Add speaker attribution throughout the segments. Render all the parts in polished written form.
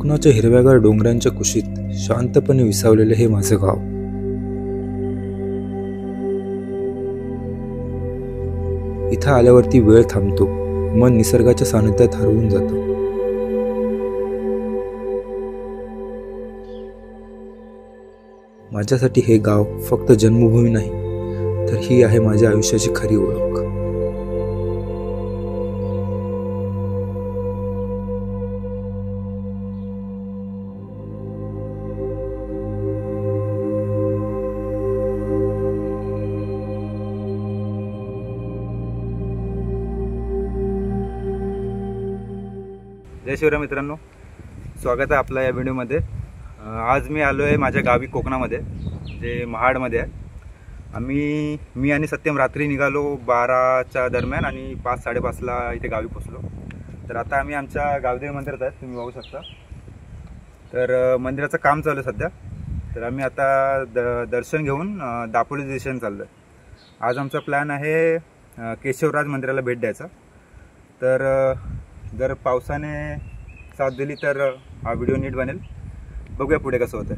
Speaker 1: कोकणाच्या हिरव्यागार डोंगरांच्या कुशीत शांतपणे विसावलेले हे माझे गाव. इथं आल्यावरती वेळ थांबतो, मन निसर्गाच्या सानिध्यात हरवून जातं. माझ्यासाठी हे गाव फक्त जन्मभूमी नाही, तर ही आहे माझ्या आयुष्याची खरी ओळख.
Speaker 2: जय शिवराय मित्रांनो, स्वागत आहे आपलं या व्हिडिओमध्ये. आज मी आलो आहे माझ्या गावी कोकणामध्ये, जे महाडमध्ये आहे. मी आणि सत्यम रात्री निघालो 12च्या दरम्यान आणि 5-5:30ला इथे गावी पोचलो. तर आता आम्ही आमच्या गावदेवी मंदिरात आहेत, तुम्ही बघू शकता. तर मंदिराचं काम चालू आहे सध्या. तर आम्ही आता दर्शन घेऊन दापोली दिशेने चाललो आहे. आज आमचा प्लॅन आहे केशवराज मंदिराला भेट द्यायचा. तर जर पावसाने साथ दिली तर हा व्हिडिओ नीट बनेल. बघूया पुढे कसं होतं.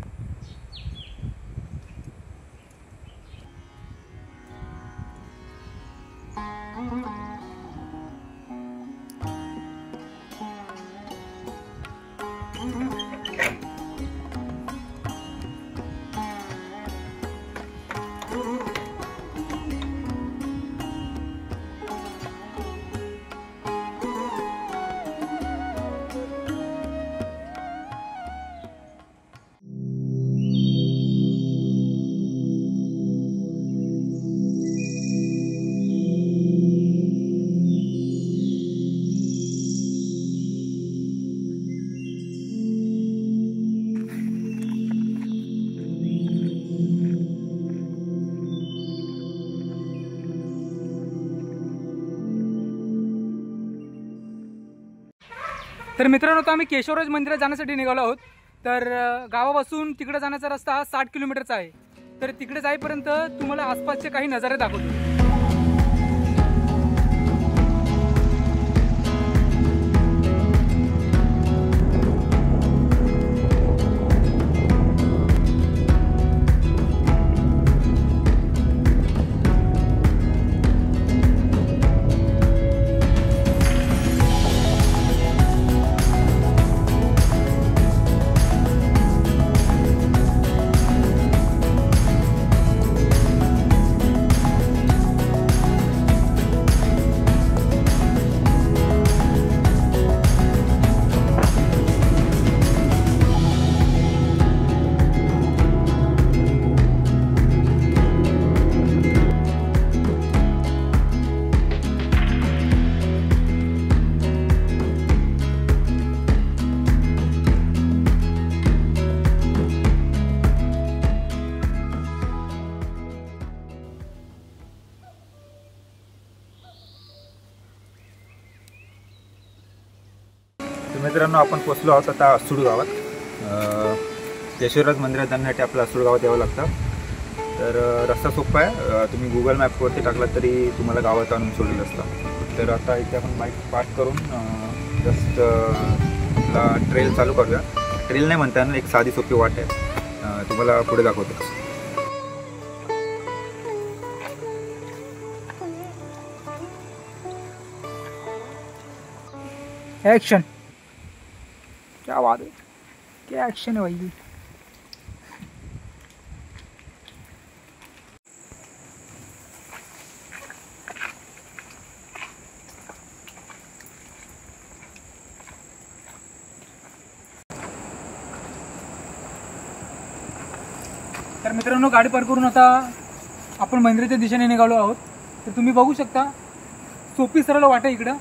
Speaker 3: तर मित्रांनो, आता आम्ही केशवराज मंदिरात जाण्यासाठी निघालो आहोत. तर गावापासून तिकडे जाण्याचा रस्ता हा 60 किलोमीटरचा आहे. तर तिकडे जाईपर्यंत तुम्हाला आसपासचे काही नजारे दाखवतो.
Speaker 2: मित्रांनो, आपण पोचलो आहोत आता असूड गावात. केशवराज मंदिरात जाण्यासाठी आपलं असूड गावात यावं लागतं. तर रस्ता सोपा आहे, तुम्ही गुगल मॅपवरती टाकला तरी तुम्हाला गावात आणून सोडलेलं असतं. तर आता इथे आपण बाईक पार्क करून जस्ट आपला ट्रेल चालू करूया. ट्रेल नाही म्हणता येणार, एक साधी सोपी वाट आहे, तुम्हाला पुढे दाखवतो.
Speaker 3: ॲक्शन! क्या बात है, क्या ॲक्शन आहे भाई. तर मित्रांनो, गाडी पार्क करून आता आपण मंदिराच्या दिशेने निघालो आहोत. तर तुम्ही बघू शकता, सोपी सरळ वाट आहे इकडं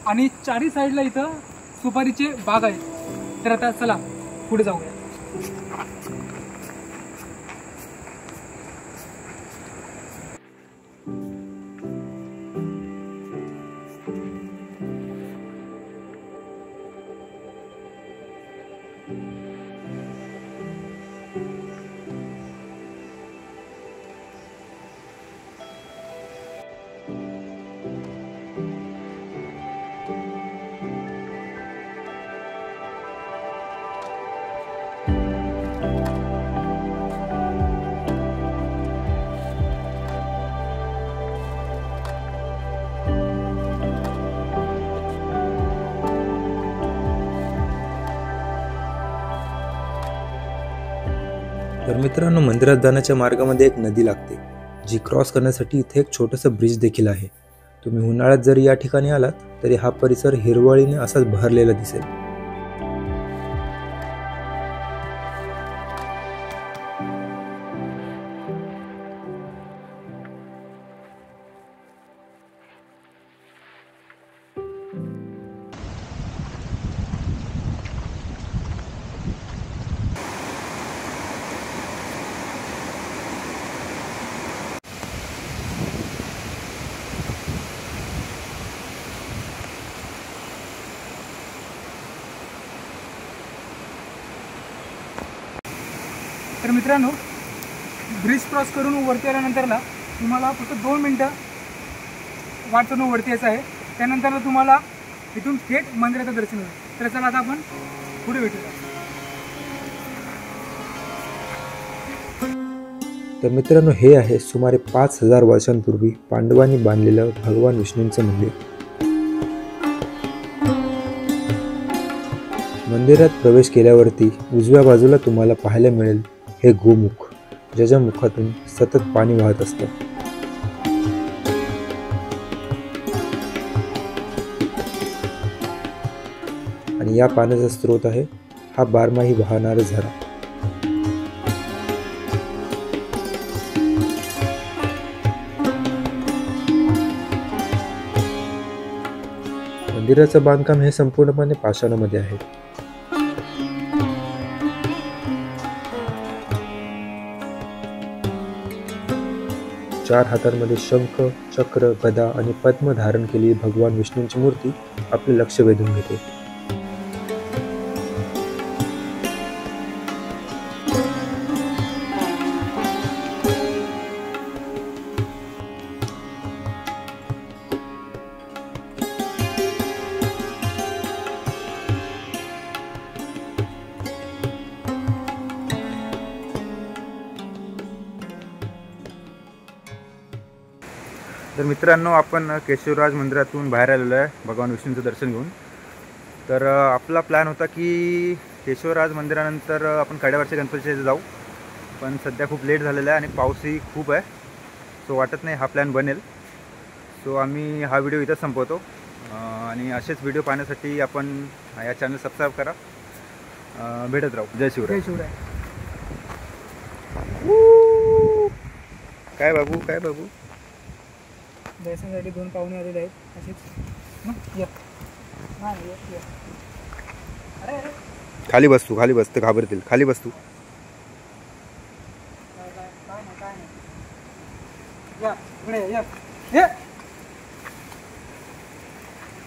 Speaker 3: आणि चारी साईडला इथं सुपारीचे बाग आहेत. तर आता चला पुढे जाऊया.
Speaker 1: तर मित्रांनो, मंदिरात जाण्याच्या मार्गामध्ये एक नदी लागते, जी क्रॉस करण्यासाठी इथे एक छोटंसं ब्रिज देखील आहे. तुम्ही उन्हाळ्यात जरी या ठिकाणी आलात तरी हा परिसर हिरवळीने असाच बहरलेला दिसेल.
Speaker 3: तर मित्रांनो, ब्रिज क्रॉस करून वरती आल्यानंतरला तुम्हाला फक्त 2 मिनटं वाट करून वरती यायचं आहे. त्यानंतरला तुम्हाला इथून थेट मंदिराचं दर्शन होईल. तर चला आता आपण पुढे भेटूया.
Speaker 1: तर मित्रांनो, हे आहे सुमारे 5000 वर्षांपूर्वी पांडवांनी बांधलेलं भगवान विष्णूंचं मंदिर. मंदिरात प्रवेश केल्यावरती उजव्या बाजूला तुम्हाला पाहायला मिळेल हे गोमुख, ज्याच्या मुखातून सतत पाणी वाहत असतं. आणि या पाण्याचा स्रोत आहे हा बारमाही वाहणारा झरा. मंदिराचं बांधकाम हे संपूर्णपणे पाषाणामध्ये आहे. चार हातांमध्ये शंख, चक्र, गदा आणि पद्म धारण केलेली भगवान विष्णूंची मूर्ती आपले लक्ष वेधून घेते.
Speaker 2: तर मित्रांनो, आपण केशवराज मंदिरातून बाहेर आलेलो आहे भगवान विष्णूंचं दर्शन घेऊन. तर आपला प्लॅन होता की केशवराज मंदिरानंतर आपण कड्यावरच्या गणपतीच्या जाऊ, पण सध्या खूप लेट झालेला आहे आणि पाऊसही खूप आहे. सो वाटत नाही हा प्लॅन बनेल. सो आम्ही हा व्हिडिओ इथंच संपवतो. आणि असेच व्हिडिओ पाहण्यासाठी आपण या चॅनल सबस्क्राईब करा. भेटत राहू. जय शिवराय.
Speaker 3: जय शिवराय.
Speaker 2: काय बाबू, काय बाबू.
Speaker 3: दर्शनासाठी 2 पाहुणे आलेले आहेत असेच. अरे
Speaker 2: खाली बस तू, खाली बस, तर घाबरतील. खाली बस तू.
Speaker 3: काय नाही. या इकडे या.